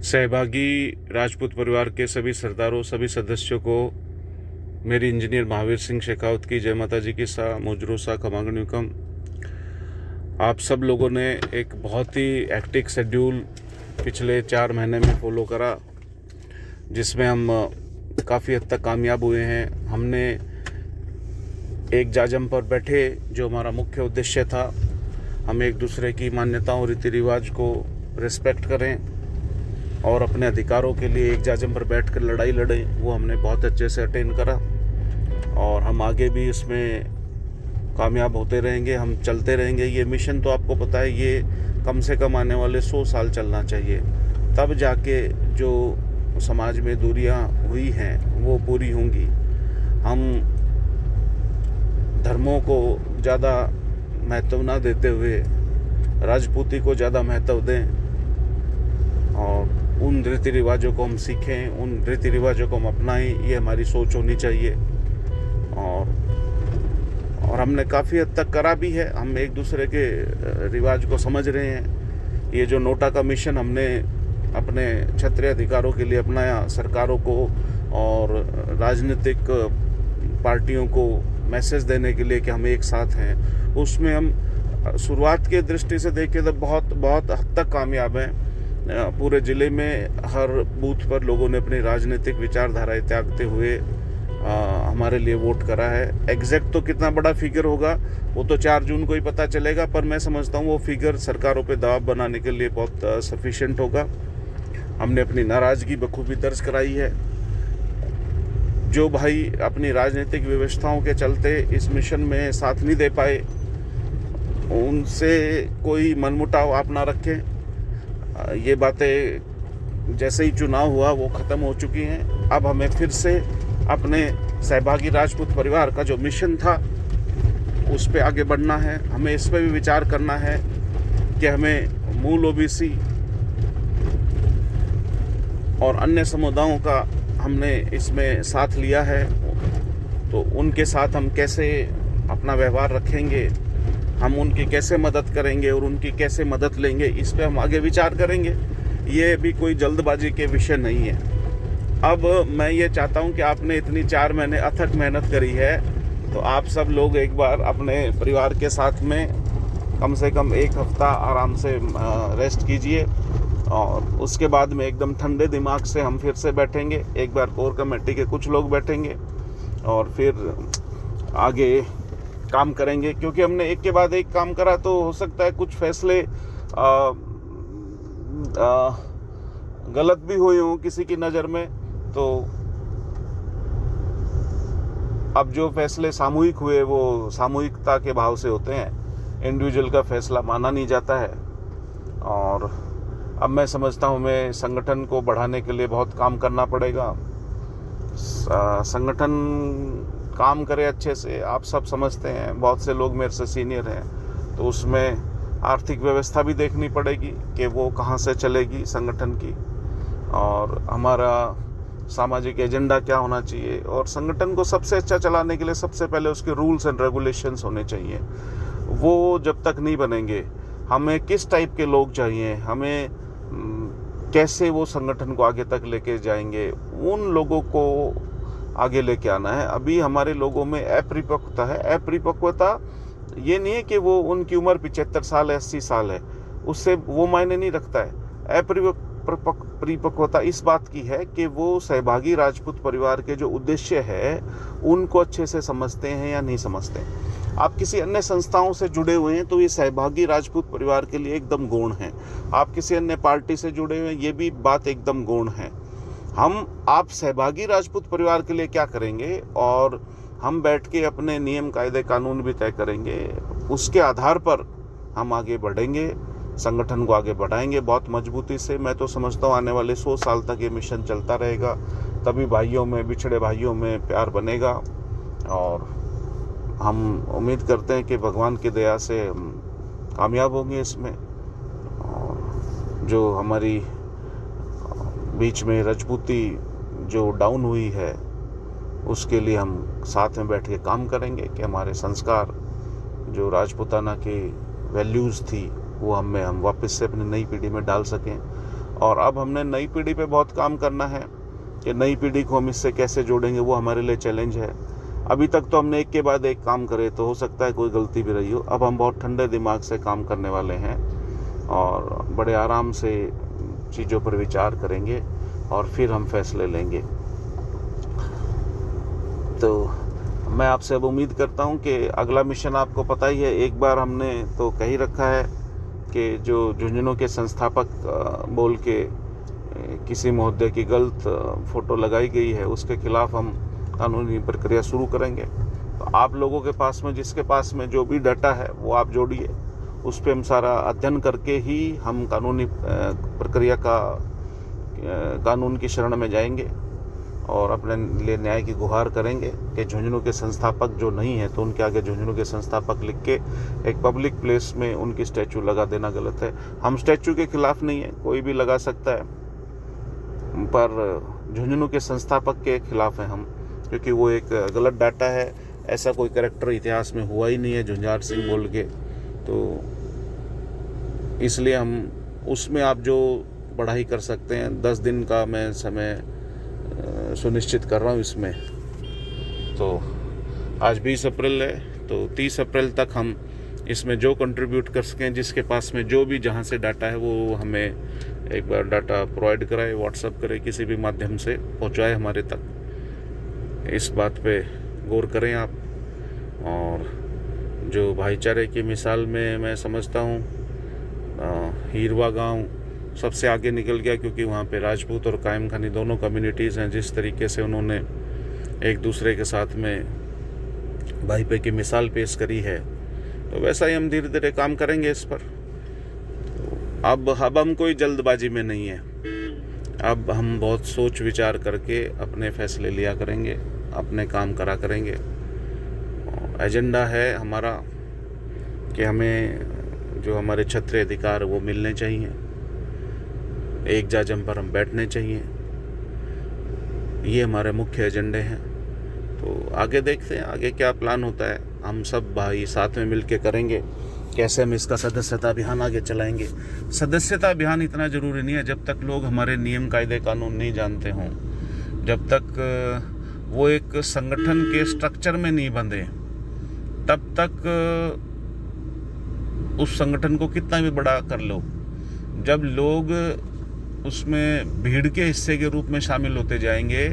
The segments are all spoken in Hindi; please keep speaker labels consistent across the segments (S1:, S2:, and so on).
S1: सहभागी राजपूत परिवार के सभी सरदारों, सभी सदस्यों को मेरी इंजीनियर महावीर सिंह शेखावत की जय माता जी की सा मुजरो सा खमागण्युकम। आप सब लोगों ने एक बहुत ही एक्टिव शेड्यूल पिछले 4 महीने में फॉलो करा, जिसमें हम काफ़ी हद तक कामयाब हुए हैं। हमने एक जाजम पर बैठे, जो हमारा मुख्य उद्देश्य था, हम एक दूसरे की मान्यताओं, रीति रिवाज को रिस्पेक्ट करें और अपने अधिकारों के लिए एक जाजम पर बैठकर लड़ाई लड़ें। वो हमने बहुत अच्छे से अटेंड करा और हम आगे भी इसमें कामयाब होते रहेंगे, हम चलते रहेंगे। ये मिशन तो आपको पता है, ये कम से कम आने वाले 100 साल चलना चाहिए, तब जाके जो समाज में दूरियां हुई हैं वो पूरी होंगी। हम धर्मों को ज़्यादा महत्व ना देते हुए राजपूती को ज़्यादा महत्व दें और उन रीति रिवाजों को हम सीखें, उन रीति रिवाजों को हम अपनाएं। ये हमारी सोच होनी चाहिए और हमने काफ़ी हद तक करा भी है। हम एक दूसरे के रिवाज को समझ रहे हैं। ये जो नोटा का मिशन हमने अपने क्षत्रिय अधिकारों के लिए अपनाया, सरकारों को और राजनीतिक पार्टियों को मैसेज देने के लिए कि हम एक साथ हैं, उसमें हम शुरुआत की दृष्टि से देखें तो बहुत बहुत हद तक कामयाब हैं। पूरे ज़िले में हर बूथ पर लोगों ने अपनी राजनीतिक विचारधाराएं त्यागते हुए हमारे लिए वोट करा है। एग्जैक्ट तो कितना बड़ा फिगर होगा वो तो 4 जून को ही पता चलेगा, पर मैं समझता हूँ वो फिगर सरकारों पे दबाव बनाने के लिए बहुत सफिशिएंट होगा। हमने अपनी नाराज़गी बखूबी दर्ज कराई है। जो भाई अपनी राजनीतिक व्यवस्थाओं के चलते इस मिशन में साथ नहीं दे पाए, उनसे कोई मनमुटाव आप ना रखें। ये बातें जैसे ही चुनाव हुआ वो ख़त्म हो चुकी हैं। अब हमें फिर से अपने सहभागी राजपूत परिवार का जो मिशन था उस पे आगे बढ़ना है। हमें इस पे भी विचार करना है कि हमें मूल ओबीसी और अन्य समुदायों का हमने इसमें साथ लिया है, तो उनके साथ हम कैसे अपना व्यवहार रखेंगे, हम उनकी कैसे मदद करेंगे और उनकी कैसे मदद लेंगे, इस पे हम आगे विचार करेंगे। ये भी कोई जल्दबाजी के विषय नहीं है। अब मैं ये चाहता हूँ कि आपने इतनी 4 महीने अथक मेहनत करी है, तो आप सब लोग एक बार अपने परिवार के साथ में कम से कम 1 हफ्ता आराम से रेस्ट कीजिए और उसके बाद में एकदम ठंडे दिमाग से हम फिर से बैठेंगे। एक बार कोर कमेटी के कुछ लोग बैठेंगे और फिर आगे काम करेंगे, क्योंकि हमने एक के बाद एक काम करा तो हो सकता है कुछ फैसले गलत भी हुए हों किसी की नज़र में। तो अब जो फैसले सामूहिक हुए वो सामूहिकता के भाव से होते हैं, इंडिविजुअल का फैसला माना नहीं जाता है। और अब मैं समझता हूँ हमें संगठन को बढ़ाने के लिए बहुत काम करना पड़ेगा। संगठन काम करे अच्छे से, आप सब समझते हैं, बहुत से लोग मेरे से सीनियर हैं, तो उसमें आर्थिक व्यवस्था भी देखनी पड़ेगी कि वो कहाँ से चलेगी संगठन की, और हमारा सामाजिक एजेंडा क्या होना चाहिए। और संगठन को सबसे अच्छा चलाने के लिए सबसे पहले उसके रूल्स एंड रेगुलेशंस होने चाहिए। वो जब तक नहीं बनेंगे, हमें किस टाइप के लोग चाहिए, हमें कैसे वो संगठन को आगे तक लेके जाएंगे, उन लोगों को आगे लेके आना है। अभी हमारे लोगों में अपरिपक्वता है। अपरिपक्वता ये नहीं है कि वो उनकी उम्र 75 साल है, 80 साल है, उससे वो मायने नहीं रखता है। अपरिपक्वता इस बात की है कि वो सहभागी राजपूत परिवार के जो उद्देश्य है उनको अच्छे से समझते हैं या नहीं समझते हैं। आप किसी अन्य संस्थाओं से जुड़े हुए हैं तो ये सहभागी राजपूत परिवार के लिए एकदम गौण है। आप किसी अन्य पार्टी से जुड़े हुए हैं, ये भी बात एकदम गौण है। आप सहभागी राजपूत परिवार के लिए क्या करेंगे और हम बैठ के अपने नियम कायदे कानून भी तय करेंगे, उसके आधार पर हम आगे बढ़ेंगे, संगठन को आगे बढ़ाएंगे बहुत मजबूती से। मैं तो समझता हूँ आने वाले 100 साल तक ये मिशन चलता रहेगा, तभी भाइयों में, बिछड़े भाइयों में प्यार बनेगा। और हम उम्मीद करते हैं कि भगवान की दया से हम कामयाब होंगे इसमें। और जो हमारी बीच में राजपूती जो डाउन हुई है, उसके लिए हम साथ में बैठ के काम करेंगे कि हमारे संस्कार, जो राजपूताना की वैल्यूज़ थी, वो हम वापस से अपनी नई पीढ़ी में डाल सकें और अब हमने नई पीढ़ी पे बहुत काम करना है कि नई पीढ़ी को हम इससे कैसे जोड़ेंगे, वो हमारे लिए चैलेंज है। अभी तक तो हमने एक के बाद एक काम करे, तो हो सकता है कोई गलती भी रही हो। अब हम बहुत ठंडे दिमाग से काम करने वाले हैं और बड़े आराम से चीज़ों पर विचार करेंगे और फिर हम फैसले लेंगे। तो मैं आपसे अब उम्मीद करता हूं कि अगला मिशन आपको पता ही है। एक बार हमने तो कह ही रखा है कि जो झुंझुनू के संस्थापक बोल के किसी महोदय की गलत फ़ोटो लगाई गई है, उसके खिलाफ हम कानूनी प्रक्रिया शुरू करेंगे। तो आप लोगों के पास में, जिसके पास में जो भी डाटा है वो आप जोड़िए, उस पर हम सारा अध्ययन करके ही हम कानूनी प्रक्रिया का कानून की शरण में जाएंगे और अपने लिए न्याय की गुहार करेंगे कि झुंझुनू के संस्थापक जो नहीं है तो उनके आगे झुंझुनू के संस्थापक लिख के एक पब्लिक प्लेस में उनकी स्टैचू लगा देना गलत है। हम स्टैचू के खिलाफ नहीं है, कोई भी लगा सकता है, पर झुंझुनू के संस्थापक के खिलाफ हैं हम, क्योंकि वो एक गलत डाटा है। ऐसा कोई कैरेक्टर इतिहास में हुआ ही नहीं है झुंझार सिंह बोल के, तो इसलिए हम उसमें आप जो पढ़ाई कर सकते हैं, 10 दिन का मैं समय सुनिश्चित कर रहा हूँ इसमें। तो आज 20 अप्रैल है, तो 30 अप्रैल तक हम इसमें जो कंट्रीब्यूट कर सकें, जिसके पास में जो भी जहाँ से डाटा है वो हमें एक बार डाटा प्रोवाइड कराए, व्हाट्सअप करे, किसी भी माध्यम से पहुँचाए हमारे तक। इस बात पे गौर करें आप। और जो भाईचारे की मिसाल में मैं समझता हूँ हीरवा गांव सबसे आगे निकल गया, क्योंकि वहाँ पे राजपूत और कायम खानी दोनों कम्युनिटीज़ हैं। जिस तरीके से उन्होंने एक दूसरे के साथ में भाईपे की मिसाल पेश करी है, तो वैसा ही हम धीरे धीरे काम करेंगे इस पर। अब हम कोई जल्दबाजी में नहीं है, अब हम बहुत सोच विचार करके अपने फैसले लिया करेंगे, अपने काम करा करेंगे। एजेंडा है हमारा कि हमें जो हमारे क्षत्रिय अधिकार वो मिलने चाहिए, एक जाजम पर हम बैठने चाहिए, ये हमारे मुख्य एजेंडे हैं। तो आगे देखते हैं आगे क्या प्लान होता है। हम सब भाई साथ में मिल के करेंगे कैसे हम इसका सदस्यता अभियान आगे चलाएंगे। सदस्यता अभियान इतना ज़रूरी नहीं है जब तक लोग हमारे नियम कायदे कानून नहीं जानते हों, जब तक वो एक संगठन के स्ट्रक्चर में नहीं बंधे, तब तक उस संगठन को कितना भी बड़ा कर लो, जब लोग उसमें भीड़ के हिस्से के रूप में शामिल होते जाएंगे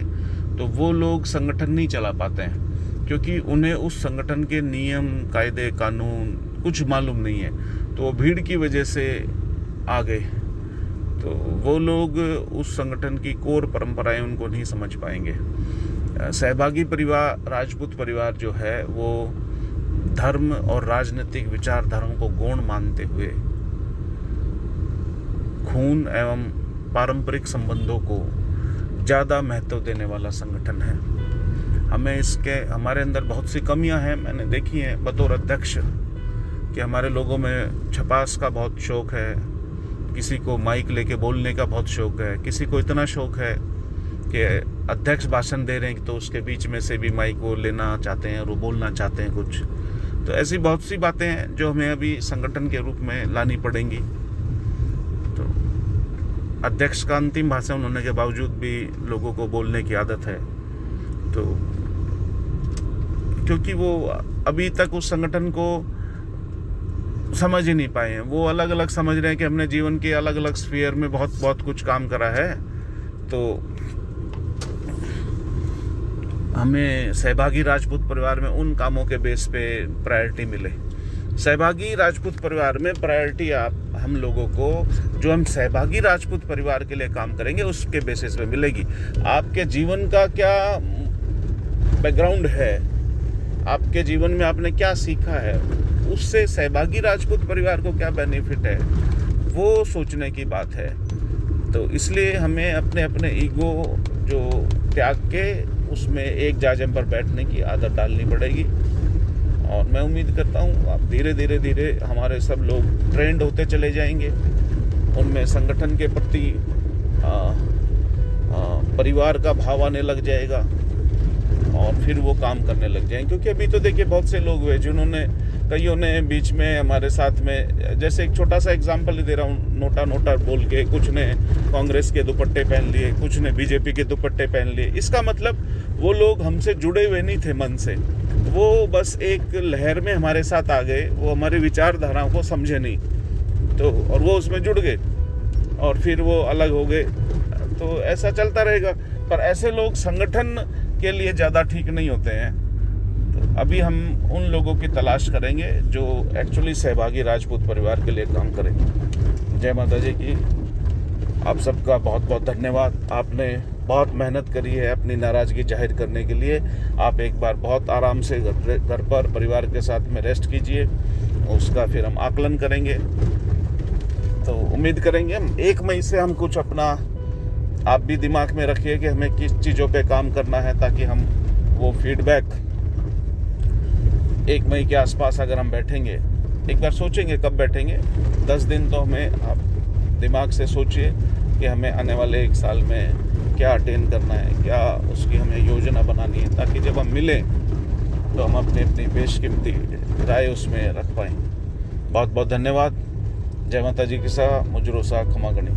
S1: तो वो लोग संगठन नहीं चला पाते हैं, क्योंकि उन्हें उस संगठन के नियम कायदे कानून कुछ मालूम नहीं है। तो वो भीड़ की वजह से आ गए, तो वो लोग उस संगठन की कोर परंपराएं उनको नहीं समझ पाएंगे। सहभागी परिवार, राजपूत परिवार जो है वो धर्म और राजनीतिक विचारधाराओं को गौण मानते हुए खून एवं पारंपरिक संबंधों को ज़्यादा महत्व देने वाला संगठन है। हमारे अंदर बहुत सी कमियां हैं, मैंने देखी हैं बतौर अध्यक्ष, कि हमारे लोगों में छपास का बहुत शौक है, किसी को माइक लेके बोलने का बहुत शौक है, किसी को इतना शौक है कि अध्यक्ष भाषण दे रहे हैं तो उसके बीच में से भी माइक वो लेना चाहते हैं और वो बोलना चाहते हैं कुछ। तो ऐसी बहुत सी बातें हैं जो हमें अभी संगठन के रूप में लानी पड़ेंगी। तो अध्यक्ष का अंतिम भाषण होने के बावजूद भी लोगों को बोलने की आदत है, तो क्योंकि वो अभी तक उस संगठन को समझ ही नहीं पाए हैं। वो अलग अलग समझ रहे हैं कि हमने जीवन के अलग अलग स्फीयर में बहुत बहुत कुछ काम करा है, तो हमें सहभागी राजपूत परिवार में उन कामों के बेस पे प्रायोरिटी मिले। सहभागी राजपूत परिवार में प्रायोरिटी हम लोगों को, जो हम सहभागी राजपूत परिवार के लिए काम करेंगे उसके बेसिस पे मिलेगी। आपके जीवन का क्या बैकग्राउंड है, आपके जीवन में आपने क्या सीखा है, उससे सहभागी राजपूत परिवार को क्या बेनिफिट है, वो सोचने की बात है। तो इसलिए हमें अपने अपने ईगो जो त्याग के उसमें एक जाजम पर बैठने की आदत डालनी पड़ेगी। और मैं उम्मीद करता हूँ आप धीरे धीरे हमारे सब लोग ट्रेंड होते चले जाएंगे, उनमें संगठन के प्रति परिवार का भाव आने लग जाएगा और फिर वो काम करने लग जाएंगे। क्योंकि अभी तो देखिए बहुत से लोग हुए जिन्होंने कईयों ने बीच में हमारे साथ में, जैसे एक छोटा सा एग्जांपल दे रहा हूँ, नोटा बोल के कुछ ने कांग्रेस के दुपट्टे पहन लिए, कुछ ने बीजेपी के दुपट्टे पहन लिए। इसका मतलब वो लोग हमसे जुड़े हुए नहीं थे मन से, वो बस एक लहर में हमारे साथ आ गए, वो हमारी विचारधाराओं को समझे नहीं तो, और वो उसमें जुड़ गए और फिर वो अलग हो गए। तो ऐसा चलता रहेगा, पर ऐसे लोग संगठन के लिए ज़्यादा ठीक नहीं होते हैं। तो अभी हम उन लोगों की तलाश करेंगे जो एक्चुअली सहभागी राजपूत परिवार के लिए काम करें। जय माता जी की। आप सबका बहुत बहुत धन्यवाद। आपने बहुत मेहनत करी है अपनी नाराज़गी जाहिर करने के लिए। आप एक बार बहुत आराम से घर पर परिवार के साथ में रेस्ट कीजिए, उसका फिर हम आकलन करेंगे। तो उम्मीद करेंगे हम 1 मई से हम कुछ अपना, आप भी दिमाग में रखिए कि हमें किस चीज़ों पे काम करना है, ताकि हम वो फीडबैक 1 मई के आसपास अगर हम बैठेंगे, एक बार सोचेंगे कब बैठेंगे, 10 दिन तो हमें आप दिमाग से सोचिए कि हमें आने वाले 1 साल में क्या अटेन करना है, क्या उसकी हमें योजना बनानी है, ताकि जब हम मिलें तो हम अपनी बेशकीमती राय उसमें रख पाएँ। बहुत बहुत धन्यवाद। जय माता जी की सा मुजरो सा खमा गणी।